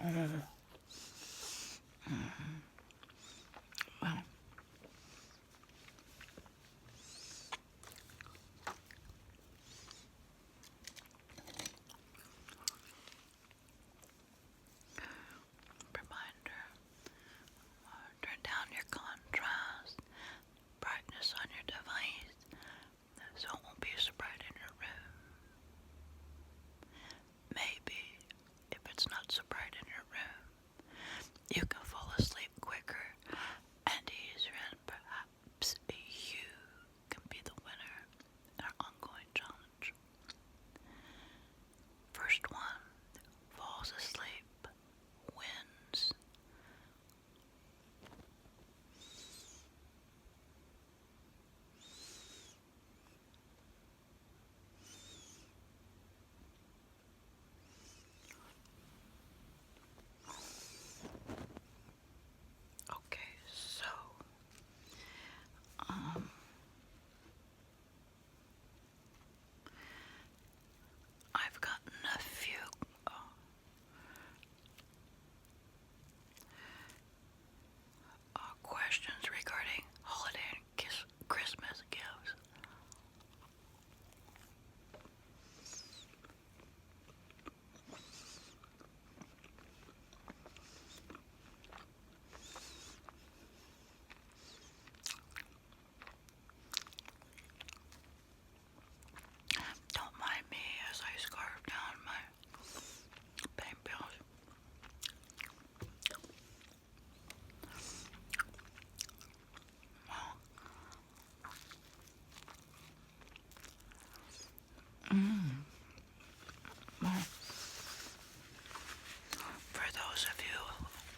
Well, reminder, turn down your contrast, brightness on your device, so it won't be so bright in your room. Maybe, if it's not so bright in your room, you can fall asleep quicker and easier, and perhaps you can be the winner in our ongoing challenge. First one falls asleep wins. Okay, so I've gotten a few questions regarding holiday and Christmas gifts. Don't mind me as I scarf down my paint bills. Well, for those of you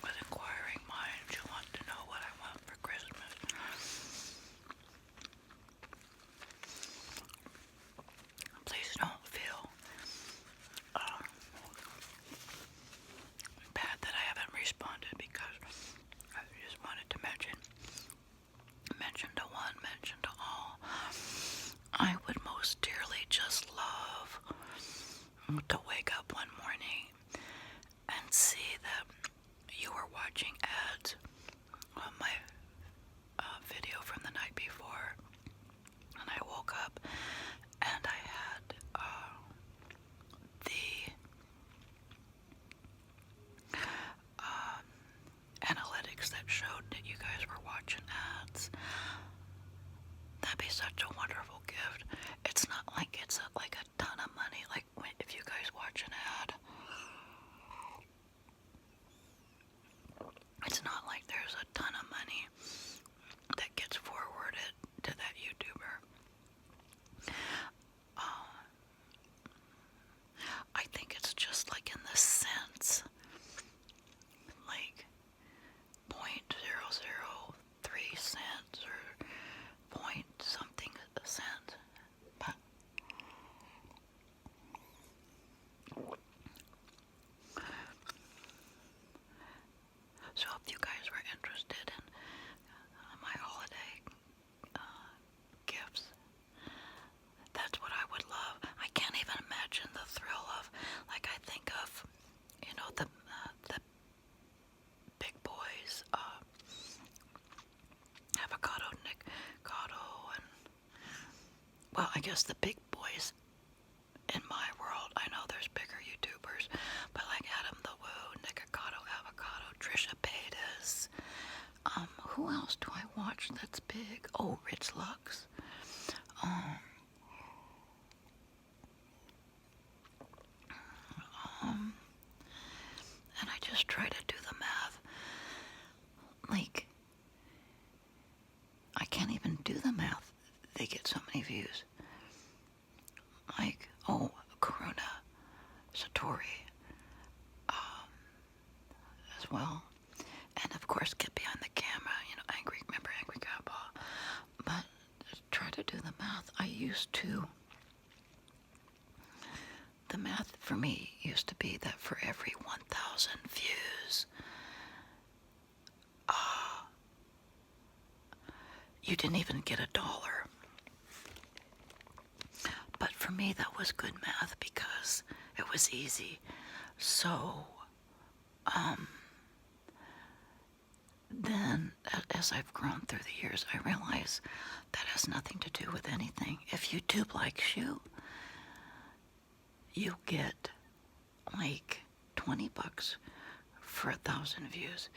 with inquiring minds who want to know what I want for Christmas, please don't feel bad that I haven't responded, because I just wanted to mention to one, mention to all. I would most dearly just love to wake up one morning and see that you were watching ads on my video from the night before, and I woke up and I had the analytics that showed that you guys were watching ads. That'd be such a wonderful gift. It's not like it's like a ton of money. Like if you guys watch an ad, it's not like there's a ton of money that gets forwarded to that YouTuber. I think it's just like in the cents, like 0.003 cents or point something a cent. But so if you guys were interested in my holiday gifts, that's what I would love. I can't even imagine the thrill of, like, I think of, the big boys, avocado, Nicotto, and, well, I guess the big boys in my world, I know there's bigger YouTubers, but like Adam the Woo, Nicotto, Avocado, Trisha Paytas. Who else do I watch that's big? Oh, Rich Lux. And I just try to do the math. Like, I can't even do the math. They get so many views. Like, oh, Karuna Satori, as well. And of course, get behind the camera, Angry Grandpa. But try to do the math. The math for me used to be that for every 1,000 views, you didn't even get $1. But for me, that was good math because it was easy. So then as I've grown through the years, I realize that has nothing to do with anything. If YouTube likes you, you get like $20 for 1,000 views.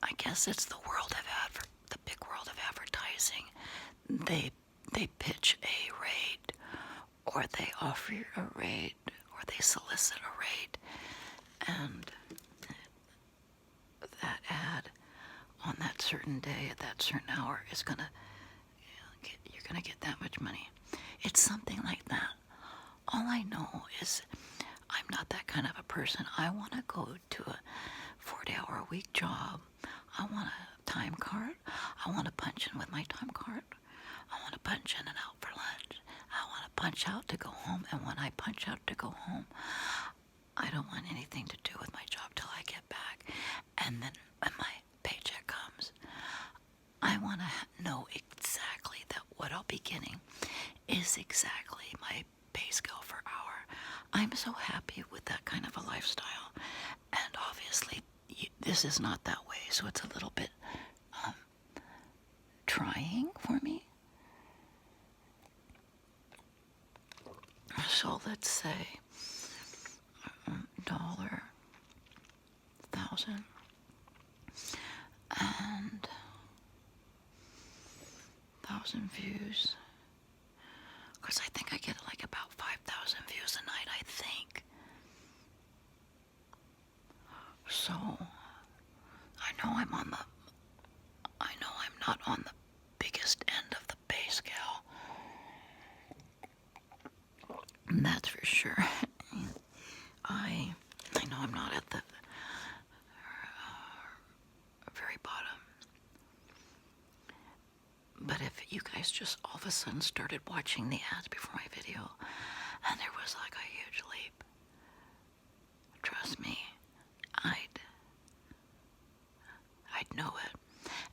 I guess it's the big world of advertising. They pitch a rate, or they offer you a rate, or they solicit a rate, and that ad on that certain day at that certain hour is you're gonna get that much money. It's something like that. All I know is I'm not that kind of a person. I want to go to a 40-hour-a-week job. I want a time card. I want to punch in with my time card. I want to punch in and out for lunch. I want to punch out to go home. And when I punch out to go home, I don't want anything to do with my job till I get back. And then when my paycheck comes, I want to know exactly that what I'll be getting is exactly my pay scale per hour. I'm so happy with that kind of a lifestyle. And obviously, this is not that way, so it's a little bit trying for me. So let's say $1,000 and 1,000 views. Because I think I get like about 5,000 views a night, I think. So I know I'm not on the biggest end of the pay scale. That's for sure. I know I'm not at the very bottom. But if you guys just all of a sudden started watching the ads before my video, and there was like a huge leap, trust me, I'd know it.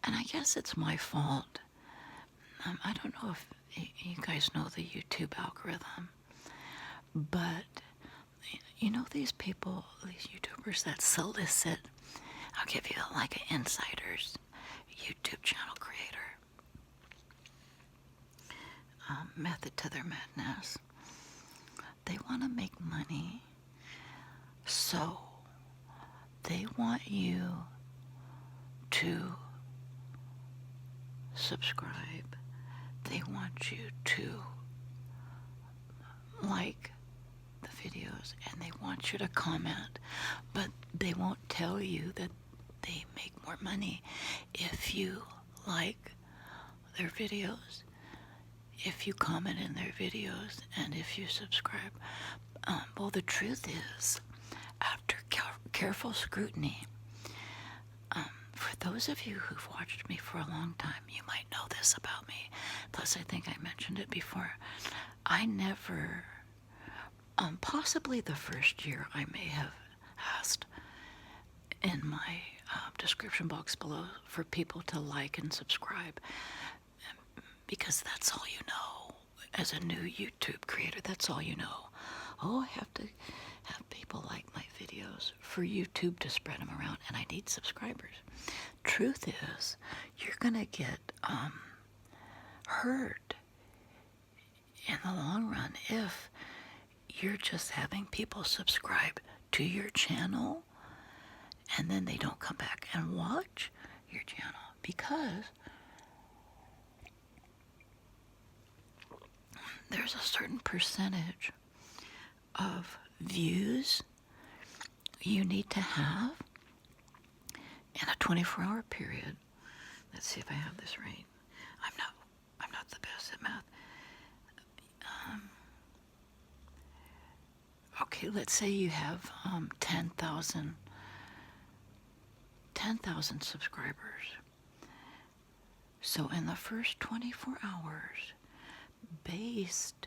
And I guess it's my fault. I don't know if you guys know the YouTube algorithm, but you know these people, these YouTubers that solicit, I'll give you like an insider's YouTube channel creator method to their madness. They want to make money, so they want you to subscribe. They want you to like the videos, and they want you to comment, but they won't tell you that they make more money if you like their videos, if you comment in their videos, and if you subscribe. Well, the truth is, after careful scrutiny, for those of you who've watched me for a long time, you might know this about me. Plus, I think I mentioned it before. I never, possibly the first year, I may have asked in my description box below for people to like and subscribe, because that's all you know. As a new YouTube creator, that's all you know. Oh, I have to have people like my videos for YouTube to spread them around, and I need subscribers. Truth is, you're gonna get hurt in the long run if you're just having people subscribe to your channel and then they don't come back and watch your channel, because there's a certain percentage of views you need to have in a 24-hour period. Let's see if I have this right. I'm not the best at math. Okay, let's say you have 10,000 subscribers. So in the first 24 hours, based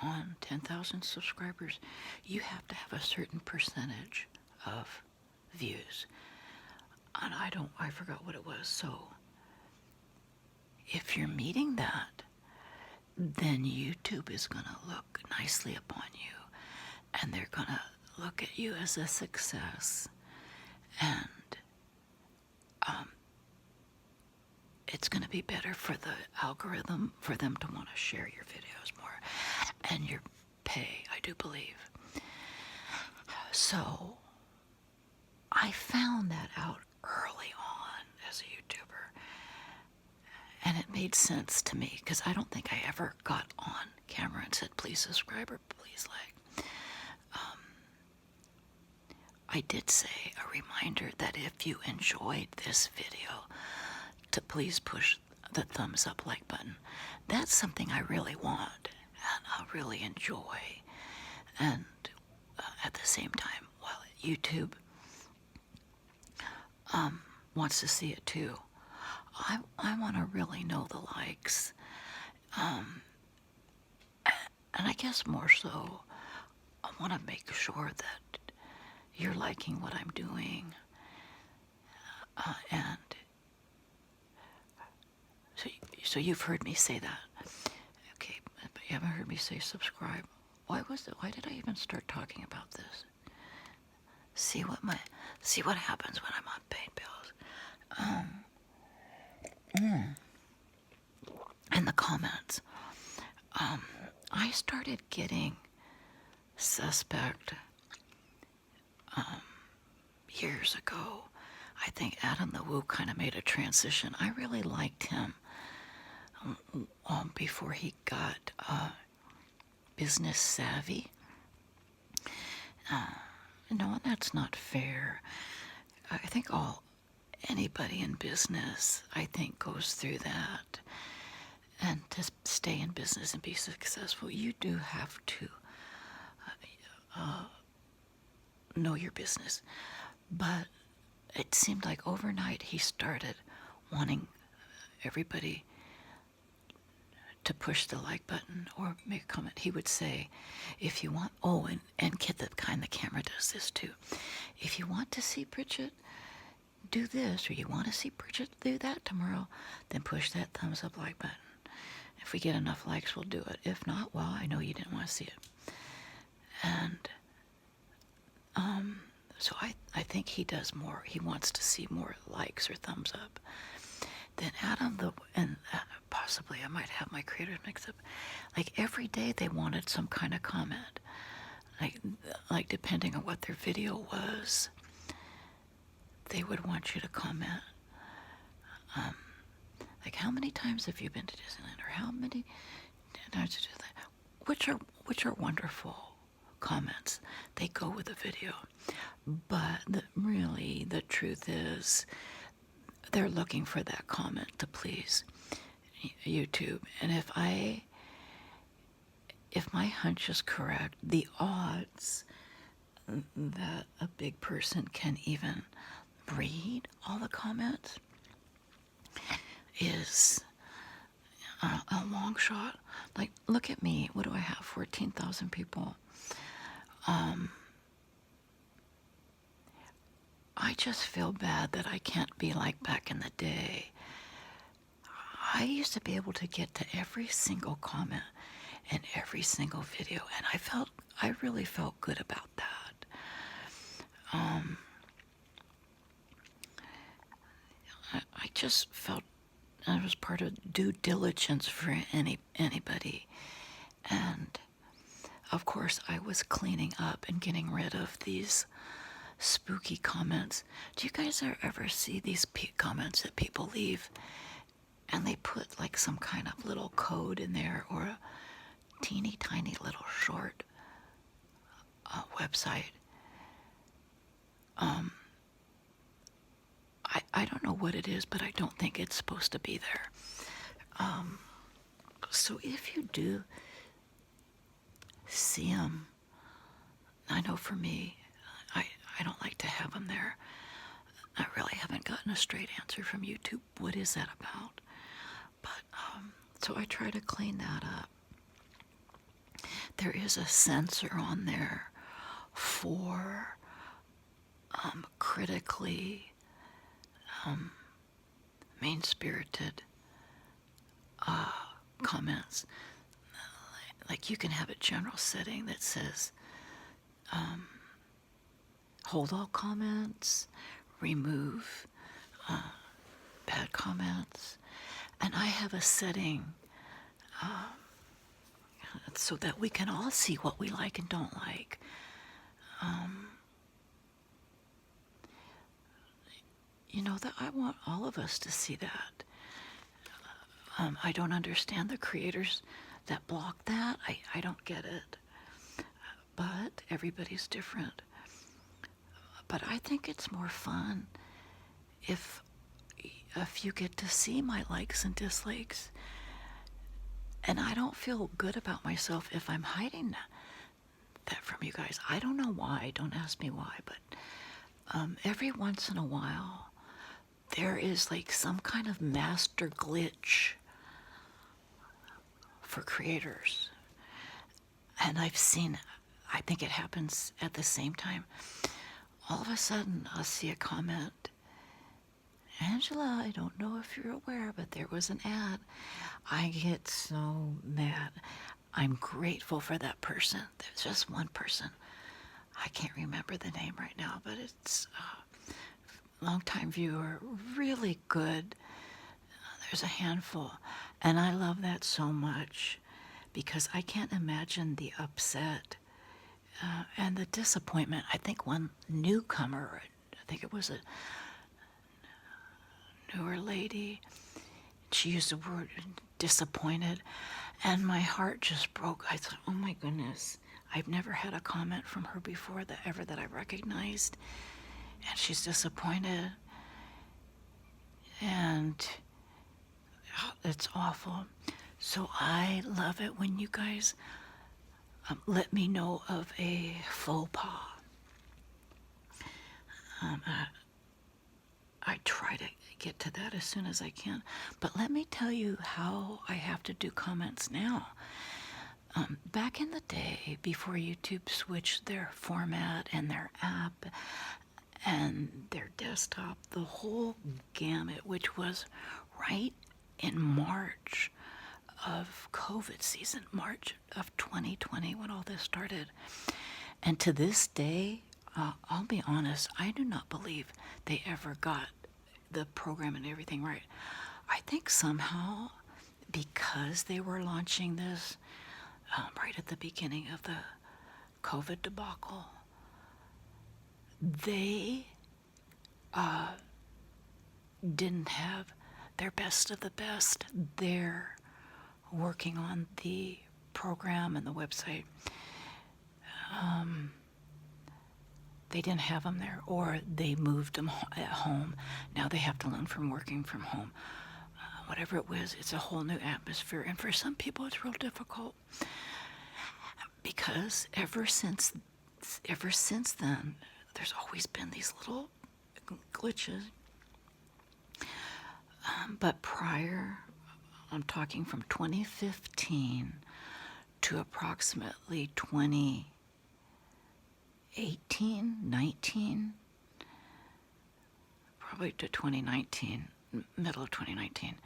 on 10,000 subscribers, you have to have a certain percentage of views. And I forgot what it was. So if you're meeting that, then YouTube is going to look nicely upon you, and they're going to look at you as a success. And it's going to be better for the algorithm for them to want to share your videos more and your pay, I do believe. So I found that out early on as a YouTuber, and it made sense to me because I don't think I ever got on camera and said, please subscribe or please like. I did say a reminder that if you enjoyed this video, to please push the thumbs up like button. That's something I really want and I really enjoy. And at the same time, well, YouTube wants to see it too. I want to really know the likes. And I guess more so, I want to make sure that you're liking what I'm doing. And so you've heard me say that. Okay, but you haven't heard me say subscribe. Why did I even start talking about this? See what happens when I'm on paid bills. In the comments, I started getting suspect years ago. I think Adam the Woo kind of made a transition. I really liked him before he got business savvy. No, that's not fair. I think anybody in business, I think, goes through that. And to stay in business and be successful, you do have to know your business. But it seemed like overnight he started wanting everybody to push the like button or make a comment. He would say, if you want, and Kid the camera does this too. If you want to see Bridget do this, or you want to see Bridget do that tomorrow, then push that thumbs up like button. If we get enough likes, we'll do it. If not, well, I know you didn't want to see it. And so I think he does more. He wants to see more likes or thumbs up. Then Adam, and possibly I might have my creators mixed up. Like every day they wanted some kind of comment. Like depending on what their video was, they would want you to comment. Like, how many times have you been to Disneyland, or how many times did you do that? Which are wonderful comments. They go with the video. But really, the truth is, they're looking for that comment to please YouTube. And if my hunch is correct, the odds that a big person can even read all the comments is a long shot. Like, look at me. What do I have? 14,000 people. I just feel bad that I can't be like back in the day. I used to be able to get to every single comment in every single video, and I really felt good about that. I just felt it was part of due diligence for anybody. And of course, I was cleaning up and getting rid of these spooky comments. Do you guys ever see these comments that people leave and they put like some kind of little code in there, or a teeny tiny little short website? I don't know what it is, but I don't think it's supposed to be there. So if you do see them, I know for me, I don't like to have them there. I really haven't gotten a straight answer from YouTube. What is that about? But, so I try to clean that up. There is a censor on there for critically mean-spirited comments. Like, you can have a general setting that says hold all comments, remove bad comments. And I have a setting so that we can all see what we like and don't like. That I want all of us to see that. I don't understand the creators that block that. I don't get it. But everybody's different. But I think it's more fun if you get to see my likes and dislikes. And I don't feel good about myself if I'm hiding that from you guys. I don't know why. Don't ask me why. But every once in a while, there is like some kind of master glitch for creators. And I think it happens at the same time. All of a sudden, I'll see a comment. Angela, I don't know if you're aware, but there was an ad. I get so mad. I'm grateful for that person. There's just one person. I can't remember the name right now, but it's a longtime viewer, really good. There's a handful. And I love that so much because I can't imagine the upset and the disappointment. I think one newcomer, I think it was a newer lady, she used the word disappointed, and my heart just broke. I thought, oh my goodness, I've never had a comment from her before that I recognized, and she's disappointed, and it's awful. So I love it when you guys let me know of a faux pas. I try to get to that as soon as I can. But let me tell you how I have to do comments now. Back in the day, before YouTube switched their format and their app and their desktop, the whole gamut, which was right in March of COVID season, March of 2020, when all this started. And to this day, I'll be honest, I do not believe they ever got the program and everything right. I think somehow, because they were launching this right at the beginning of the COVID debacle, they didn't have their best of the best there working on the program and the website. They didn't have them there, or they moved them at home. Now they have to learn from working from home. Whatever it was, it's a whole new atmosphere. And for some people, it's real difficult because ever since then, there's always been these little glitches. But prior, I'm talking from 2015 to approximately 2018, 19, probably to 2019, middle of 2019.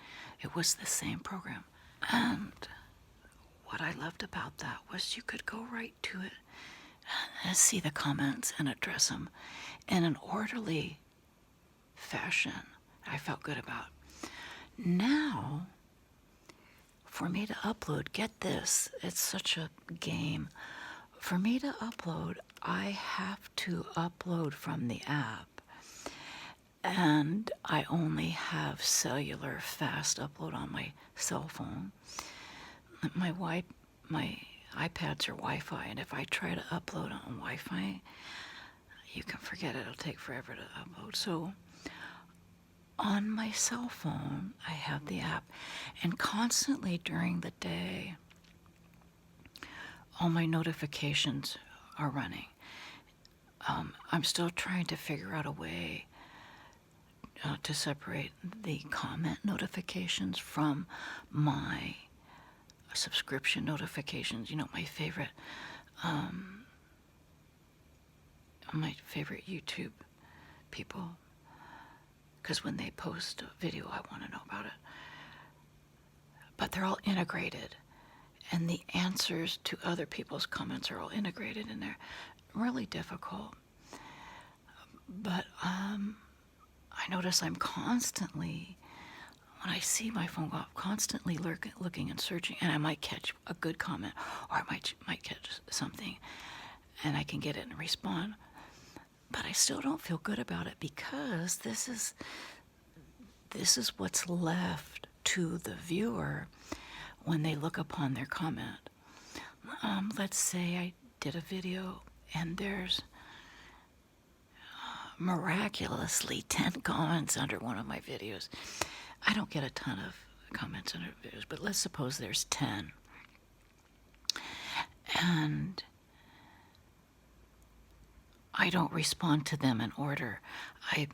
It was the same program. And what I loved about that was you could go right to it and see the comments and address them in an orderly fashion. I felt good about. Now, for me to upload, get this, it's such a game. For me to upload, I have to upload from the app. And I only have cellular fast upload on my cell phone. My iPads are Wi-Fi, and if I try to upload on Wi-Fi, you can forget it. It'll take forever to upload. So on my cell phone, I have the app, and constantly during the day, all my notifications are running. I'm still trying to figure out a way to separate the comment notifications from my subscription notifications. You know, my favorite YouTube people, because when they post a video, I want to know about it. But they're all integrated, and the answers to other people's comments are all integrated in there. Really difficult. But I notice I'm constantly, when I see my phone go off, constantly looking and searching, and I might catch a good comment, or I might catch something, and I can get it and respond. But I still don't feel good about it, because this is what's left to the viewer when they look upon their comment. Let's say I did a video and there's miraculously 10 comments under one of my videos. I don't get a ton of comments under videos, but let's suppose there's 10. And I don't respond to them in order. I,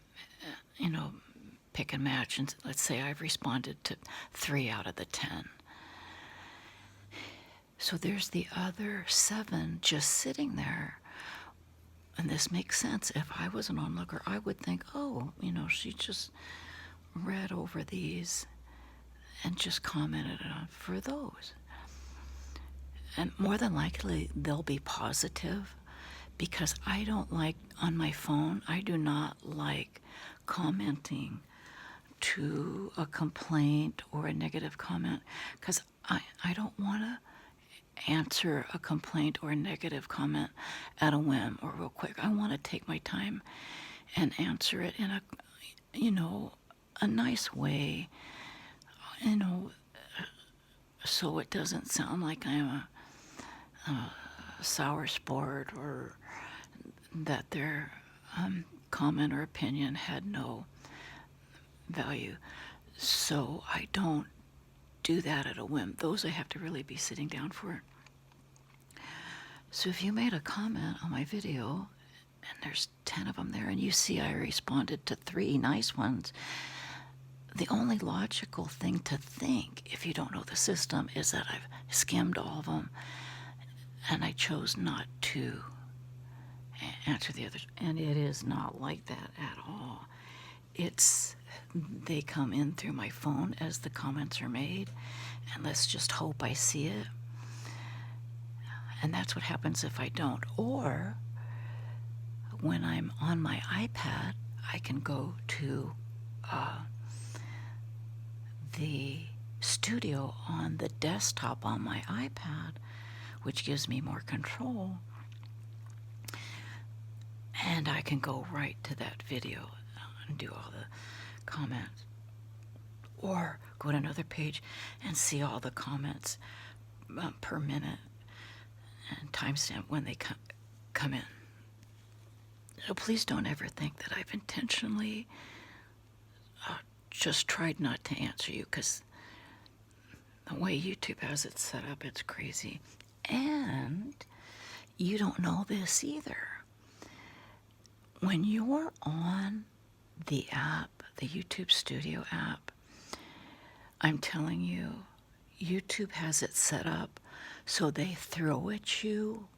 pick and match, and let's say I've responded to 3 out of the 10. So there's the other 7 just sitting there. And this makes sense. If I was an onlooker, I would think, oh, she just read over these and just commented on for those. And more than likely, they'll be positive, because I don't like, on my phone, I do not like commenting to a complaint or a negative comment, because I don't want to answer a complaint or a negative comment at a whim or real quick. I want to take my time and answer it in a nice way, so it doesn't sound like I'm a sour sport, or that their comment or opinion had no value. So I don't do that at a whim. Those I have to really be sitting down for. So if you made a comment on my video and there's 10 of them there, and you see I responded to 3 nice ones, the only logical thing to think, if you don't know the system, is that I've skimmed all of them and I chose not to answer the others. And it is not like that at all. They come in through my phone as the comments are made, and let's just hope I see it. And that's what happens if I don't. Or when I'm on my iPad, I can go to the studio on the desktop on my iPad, which gives me more control. And I can go right to that video and do all the comments. Or go to another page and see all the comments per minute and timestamp when they come in. So please don't ever think that I've intentionally just tried not to answer you, because the way YouTube has it set up, it's crazy. And you don't know this either. When you're on the app, the YouTube Studio app, I'm telling you, YouTube has it set up so they throw at you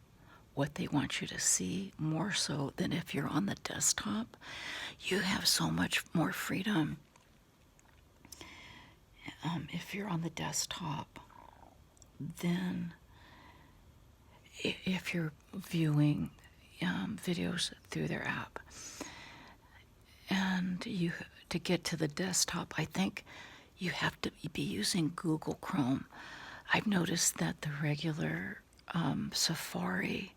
what they want you to see, more so than if you're on the desktop. You have so much more freedom. If you're on the desktop, then if you're viewing videos through their app, and to get to the desktop, I think you have to be using Google Chrome. I've noticed that the regular Safari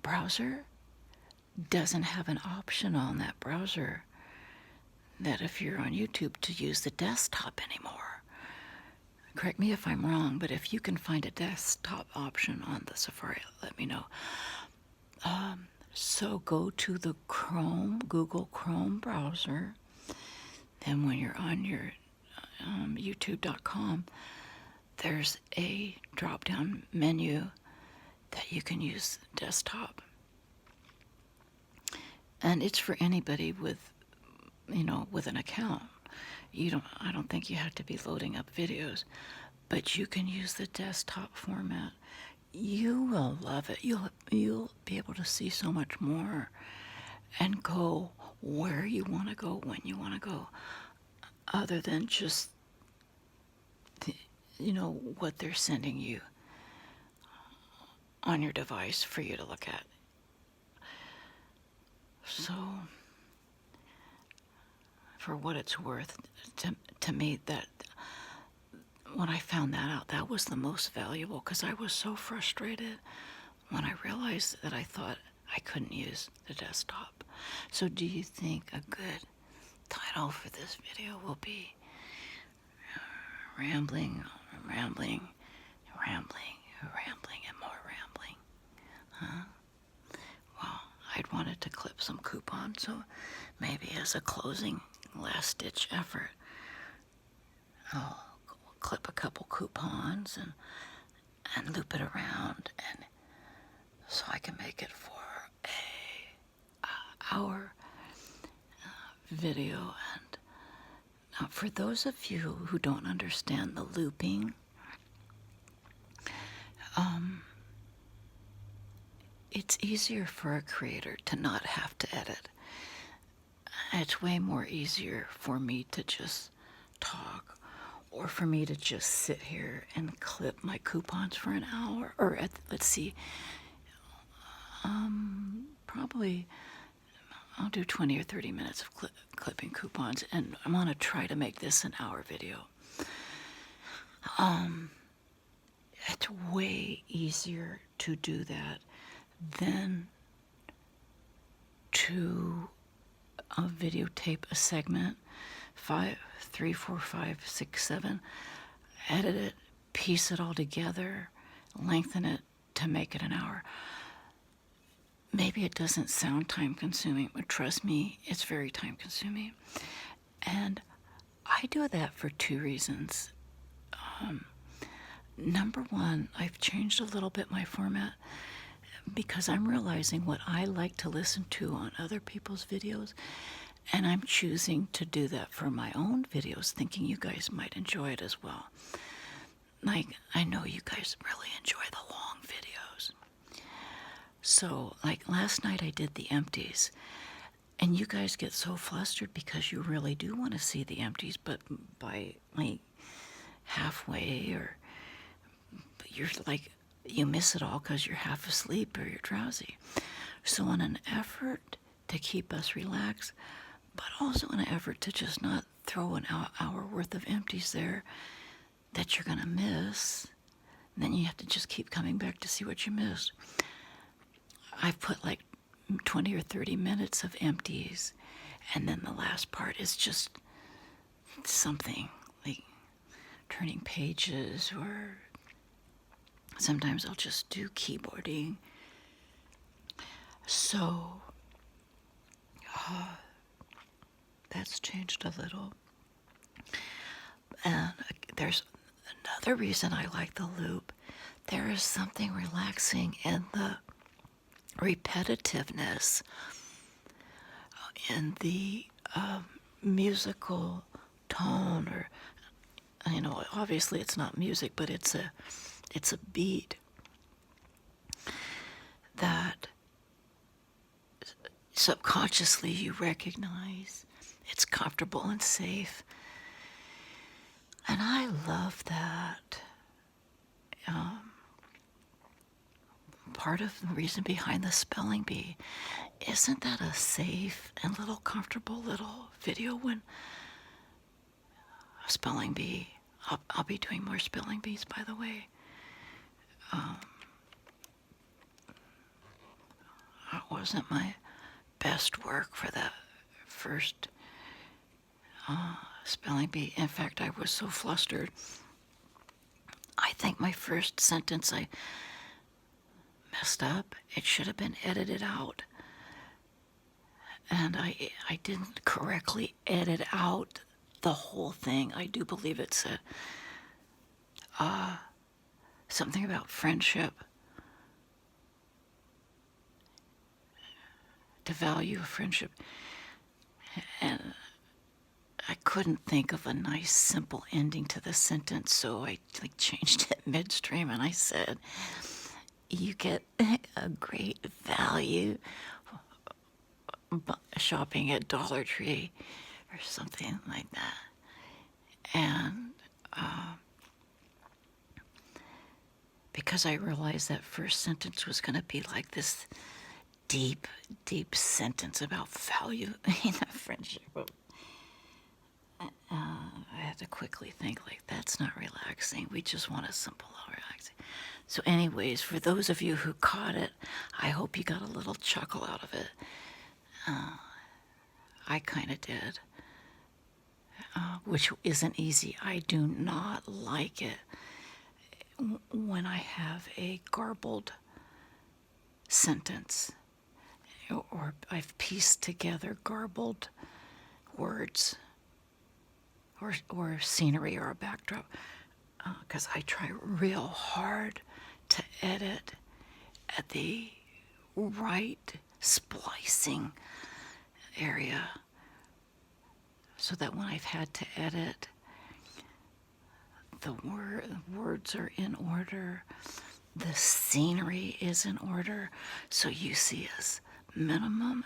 browser doesn't have an option on that browser that if you're on YouTube to use the desktop anymore. Correct me if I'm wrong, but if you can find a desktop option on the Safari, let me know. So go to the Google Chrome browser. Then when you're on your youtube.com, there's a drop-down menu that you can use desktop. And it's for anybody with an account. I don't think you have to be loading up videos, but you can use the desktop format. You will love it. You'll be able to see so much more and go where you want to go when you want to go, other than just what they're sending you on your device for you to look at. So for what it's worth, to me, that when I found that out, that was the most valuable, because I was so frustrated when I realized that I thought I couldn't use the desktop. So do you think a good title for this video will be rambling, rambling, rambling, rambling, and more rambling? Huh? Well, I'd wanted to clip some coupons, so maybe as a closing last-ditch effort, I'll clip a couple coupons and loop it around, and so I can make it for a hour video. And for those of you who don't understand the looping, it's easier for a creator to not have to edit. It's way more easier for me to just talk, or for me to just sit here and clip my coupons for an hour, or let's see, probably I'll do 20 or 30 minutes of clipping coupons, and I want to try to make this an hour video. It's way easier to do that than to videotape a segment, 3, 4, 5, 6, 7, edit it, piece it all together, lengthen it to make it an hour. Maybe it doesn't sound time consuming, but trust me, it's very time consuming. And I do that for 2 reasons. Number one, I've changed a little bit my format because I'm realizing what I like to listen to on other people's videos, and I'm choosing to do that for my own videos, thinking you guys might enjoy it as well. Like, I know you guys really enjoy the long videos. So, like last night I did the empties, and you guys get so flustered because you really do want to see the empties, but by like halfway, or you're like, you miss it all because you're half asleep or you're drowsy. So in an effort to keep us relaxed, but also in an effort to just not throw an hour worth of empties there that you're going to miss, and then you have to just keep coming back to see what you missed, I've put like 20 or 30 minutes of empties, and then the last part is just something like turning pages, or sometimes I'll just do keyboarding. So that's changed a little. And there's another reason I like the loop. There is something relaxing in the repetitiveness, in the musical tone, or, you know, obviously it's not music, but it's a beat that subconsciously you recognize. It's comfortable and safe, and I love that. Part of the reason behind the spelling bee, isn't that a safe and little comfortable little video? When a spelling bee, I'll be doing more spelling bees, by the way. It wasn't my best work for that first spelling bee. In fact, I was so flustered. I think my first sentence I messed up. It should have been edited out. And I didn't correctly edit out the whole thing. I do believe it said something about friendship, to value a friendship. And I couldn't think of a nice, simple ending to the sentence, so I changed it midstream, and I said, you get a great value shopping at Dollar Tree, or something like that. And because I realized that first sentence was going to be like this deep, deep sentence about value in a friendship. I had to quickly think, like, that's not relaxing. We just want a simple, relaxing. So anyways, for those of you who caught it, I hope you got a little chuckle out of it. I kind of did, which isn't easy. I do not like it when I have a garbled sentence or I've pieced together garbled words or scenery or a backdrop, because I try real hard to edit at the right splicing area so that when I've had to edit, the words are in order, the scenery is in order, so you see as minimum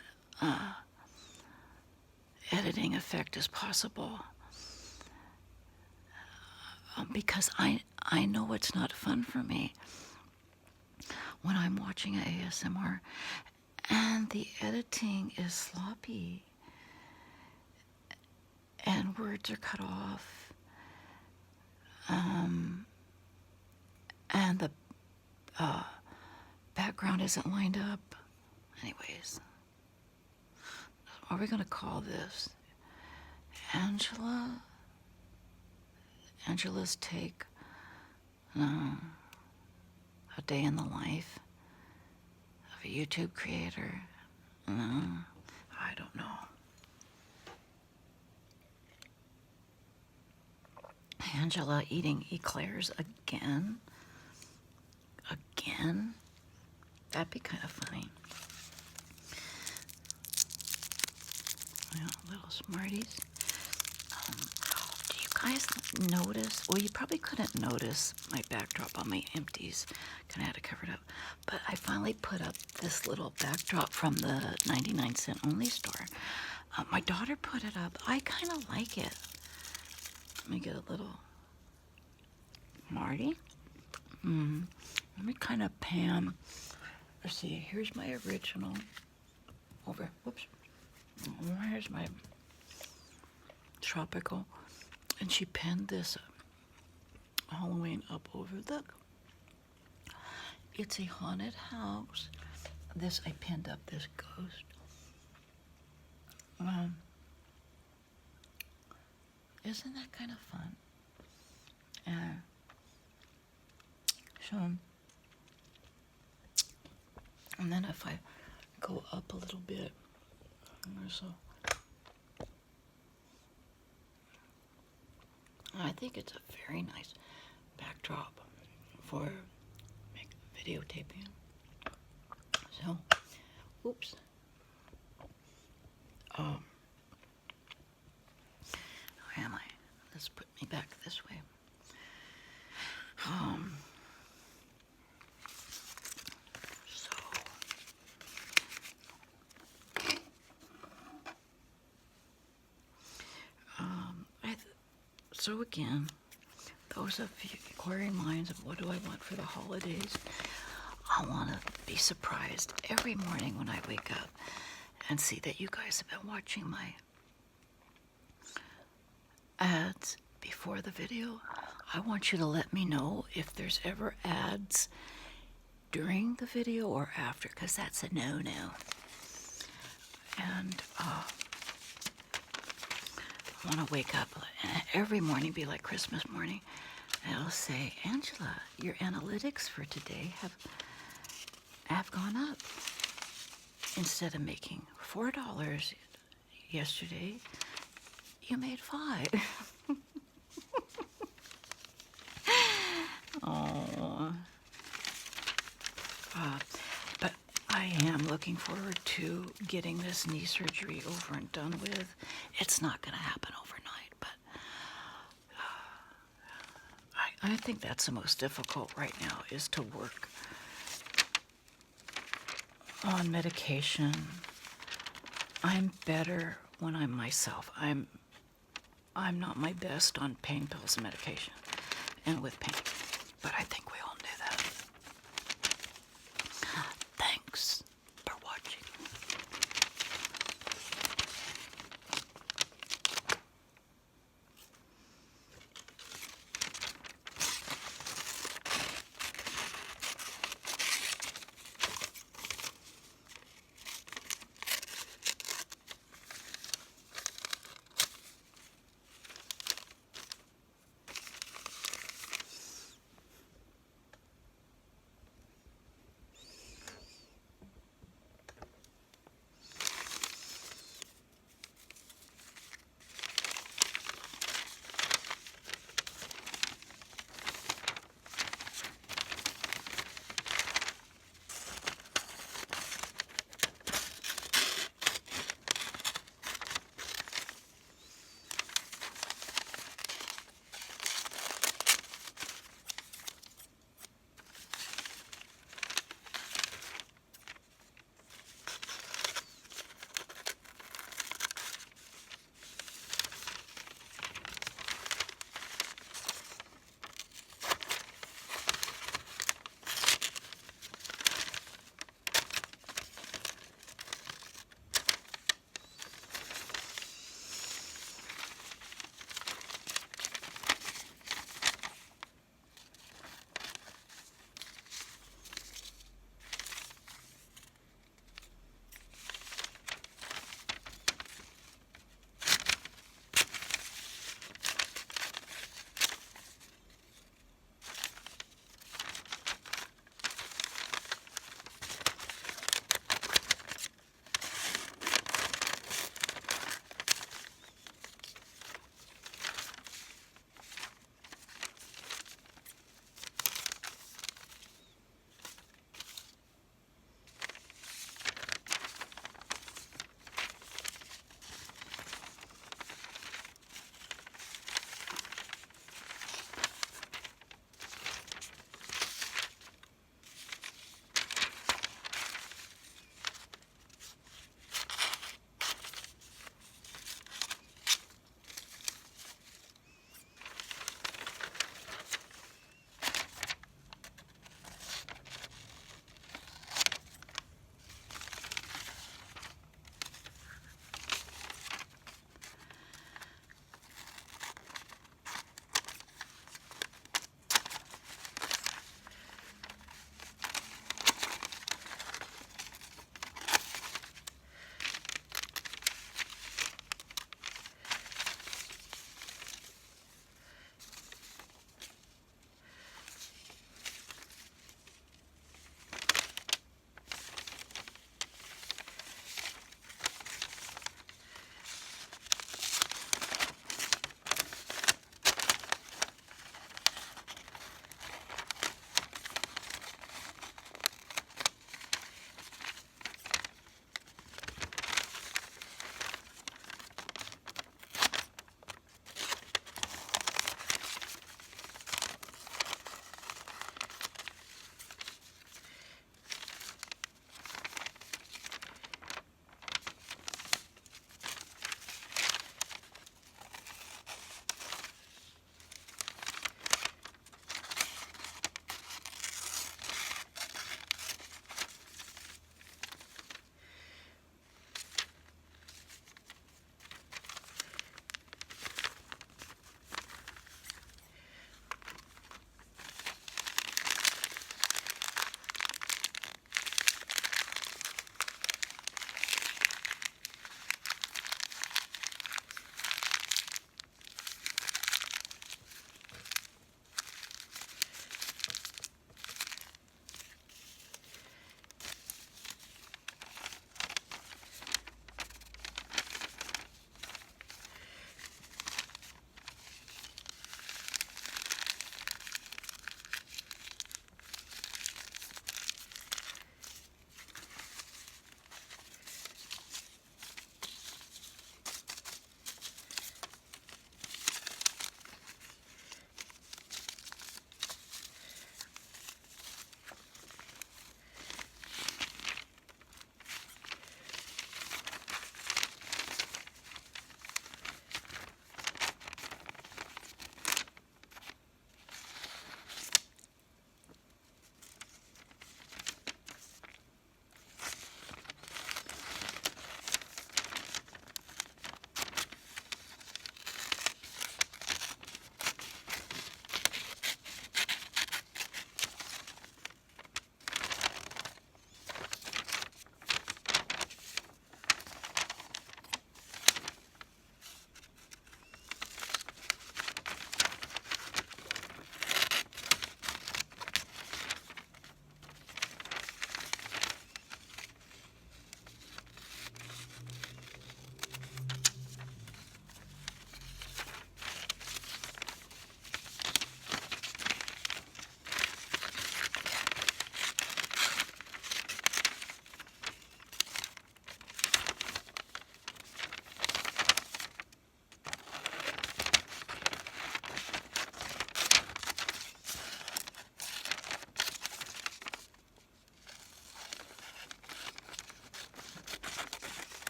editing effect as possible. Because I know it's not fun for me when I'm watching ASMR and the editing is sloppy and words are cut off, and the background isn't lined up. Anyways, what are we going to call this? Angela's take, a day in the life of a YouTube creator. I don't know. Angela eating eclairs again? Again? That'd be kind of funny. Well, little Smarties. Do you guys notice? Well, you probably couldn't notice my backdrop on my empties. Kind of had it covered up. But I finally put up this little backdrop from the 99-cent only store. My daughter put it up. I kind of like it. Let me get a little Marty. Let me kind of pan. Let's see. Here's my original. Over. Whoops. Here's my tropical. And she pinned this Halloween up over the. It's a haunted house. This, I pinned up this ghost. Isn't that kind of fun? So, and then if I go up a little bit, so I think it's a very nice backdrop for videotaping. So, oops. Where am I? Let's put me back this way. So again, those of you inquiring minds of what do I want for the holidays, I want to be surprised every morning when I wake up and see that you guys have been watching my ads before the video. I want you to let me know if there's ever ads during the video or after, because that's a no-no. And I want to wake up every morning, be like Christmas morning, and it'll say, Angela, your analytics for today have gone up. Instead of making $4 yesterday, you made $5. Oh. But I am looking forward to getting this knee surgery over and done with. It's not going to happen overnight, but I think that's the most difficult right now, is to work on medication. I'm better when I'm myself. I'm not my best on pain pills and medication and with pain, but I think we all